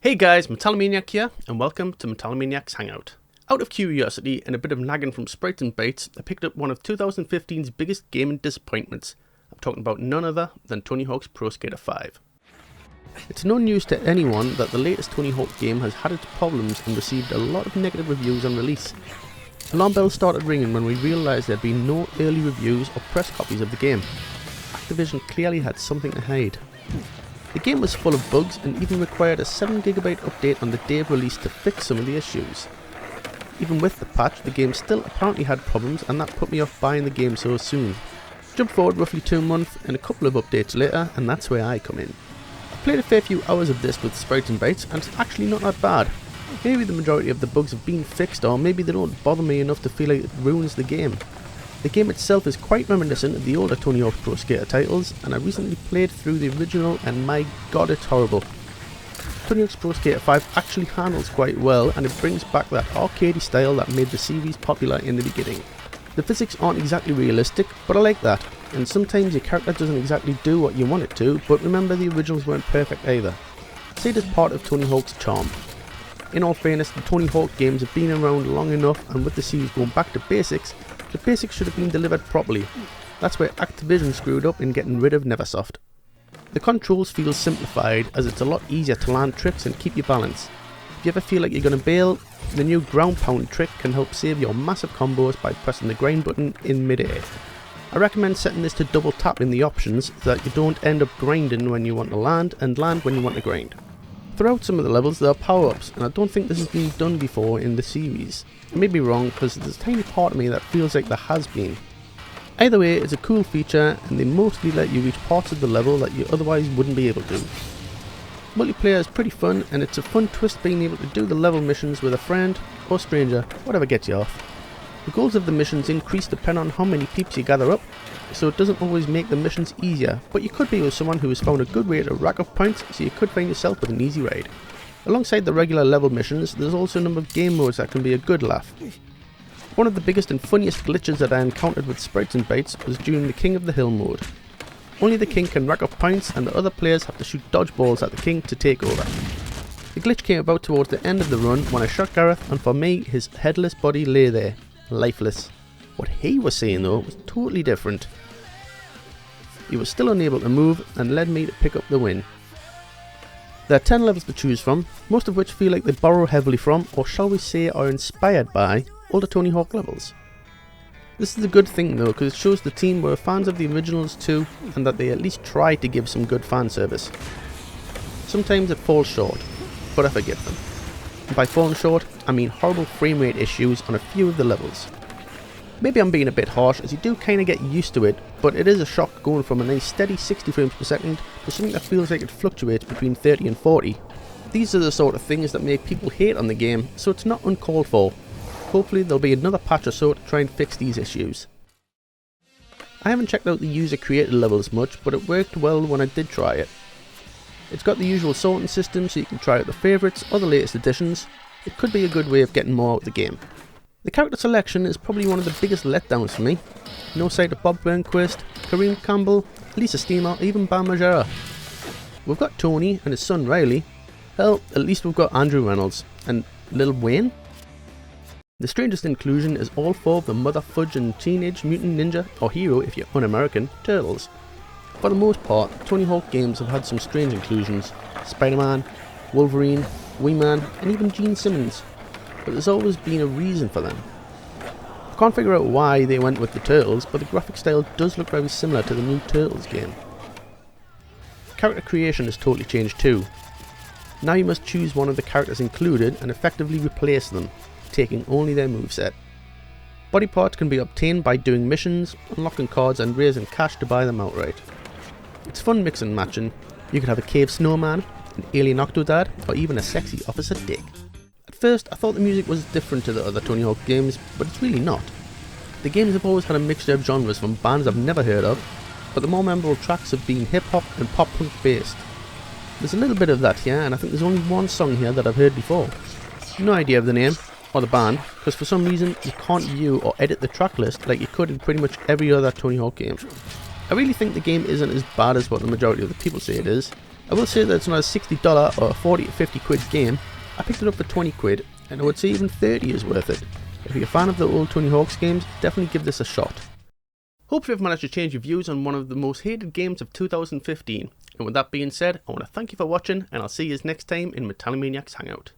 Hey guys, Metalomaniac here, and welcome to Metalomaniac's Hangout. Out of curiosity and a bit of nagging from Sprites and Bytes, I picked up one of 2015's biggest gaming disappointments. I'm talking about none other than Tony Hawk's Pro Skater 5. It's no news to anyone that the latest Tony Hawk game has had its problems and received a lot of negative reviews on release. Alarm bells started ringing when we realised there had been no early reviews or press copies of the game. Activision clearly had something to hide. The game was full of bugs and even required a 7GB update on the day of release to fix some of the issues. Even with the patch, the game still apparently had problems, and that put me off buying the game so soon. Jump forward roughly 2 months and a couple of updates later, and that's where I come in. I played a fair few hours of this with Sprites and Bytes, and it's actually not that bad. Maybe the majority of the bugs have been fixed, or maybe they don't bother me enough to feel like it ruins the game. The game itself is quite reminiscent of the older Tony Hawk Pro Skater titles, and I recently played through the original and my god, it's horrible. Tony Hawk's Pro Skater 5 actually handles quite well, and it brings back that arcadey style that made the series popular in the beginning. The physics aren't exactly realistic, but I like that, and sometimes your character doesn't exactly do what you want it to, but remember the originals weren't perfect either. See it as part of Tony Hawk's charm. In all fairness, the Tony Hawk games have been around long enough, and with the series going back to basics, the basics should have been delivered properly. That's where Activision screwed up in getting rid of Neversoft. The controls feel simplified, as it's a lot easier to land tricks and keep your balance. If you ever feel like you're going to bail, the new ground pound trick can help save your massive combos by pressing the grind button in mid-air. I recommend setting this to double tap in the options so that you don't end up grinding when you want to land and land when you want to grind. Throughout some of the levels there are power-ups, and I don't think this has been done before in the series. I may be wrong, because there's a tiny part of me that feels like there has been. Either way, it's a cool feature, and they mostly let you reach parts of the level that you otherwise wouldn't be able to. Multiplayer is pretty fun, and it's a fun twist being able to do the level missions with a friend or stranger, whatever gets you off. The goals of the missions increase depending on how many peeps you gather up, so it doesn't always make the missions easier, but you could be with someone who has found a good way to rack up points, so you could find yourself with an easy ride. Alongside the regular level missions, there's also a number of game modes that can be a good laugh. One of the biggest and funniest glitches that I encountered with Sprites and Bytes was during the King of the Hill mode. Only the king can rack up points, and the other players have to shoot dodgeballs at the king to take over. The glitch came about towards the end of the run when I shot Gareth, and for me, his headless body lay there, lifeless. What he was saying though was totally different. He was still unable to move and led me to pick up the win. There are 10 levels to choose from, most of which feel like they borrow heavily from, or shall we say are inspired by, older Tony Hawk levels. This is a good thing though, because it shows the team were fans of the originals too, and that they at least tried to give some good fan service. Sometimes it falls short, but I forgive them. And by falling short, I mean horrible framerate issues on a few of the levels. Maybe I'm being a bit harsh, as you do kinda get used to it, but it is a shock going from a nice steady 60 frames per second to something that feels like it fluctuates between 30 and 40. These are the sort of things that make people hate on the game, so it's not uncalled for. Hopefully there'll be another patch or so to try and fix these issues. I haven't checked out the user created levels much, but it worked well when I did try it. It's got the usual sorting system, so you can try out the favourites or the latest additions. It could be a good way of getting more out of the game. The character selection is probably one of the biggest letdowns for me. No sight of Bob Burnquist, Kareem Campbell, Lisa Steamer, even Bam Margera. We've got Tony and his son Riley. Hell, at least we've got Andrew Reynolds and Lil Wayne. The strangest inclusion is all 4 of the Mother Fudge and Teenage Mutant Ninja, or Hero if you're un-American, Turtles. For the most part, Tony Hawk games have had some strange inclusions. Spider-Man, Wolverine, Wee-Man, and even Gene Simmons. But there's always been a reason for them. I can't figure out why they went with the Turtles, but the graphic style does look very similar to the new Turtles game. Character creation has totally changed too. Now you must choose one of the characters included and effectively replace them, taking only their moveset. Body parts can be obtained by doing missions, unlocking cards and raising cash to buy them outright. It's fun mix and matching. You could have a cave snowman, an alien Octodad, or even a sexy Officer Dick. At first, I thought the music was different to the other Tony Hawk games, but it's really not. The games have always had a mixture of genres from bands I've never heard of, but the more memorable tracks have been hip-hop and pop-punk based. There's a little bit of that here, and I think there's only one song here that I've heard before. No idea of the name, or the band, because for some reason you can't view or edit the track list like you could in pretty much every other Tony Hawk game. I really think the game isn't as bad as what the majority of the people say it is. I will say that it's not a $60 or a 40 to 50 quid game. I picked it up for 20 quid, and I would say even 30 is worth it. If you're a fan of the old Tony Hawk's games, definitely give this a shot. Hopefully I've managed to change your views on one of the most hated games of 2015. And with that being said, I want to thank you for watching, and I'll see you next time in Metalomaniacs Hangout.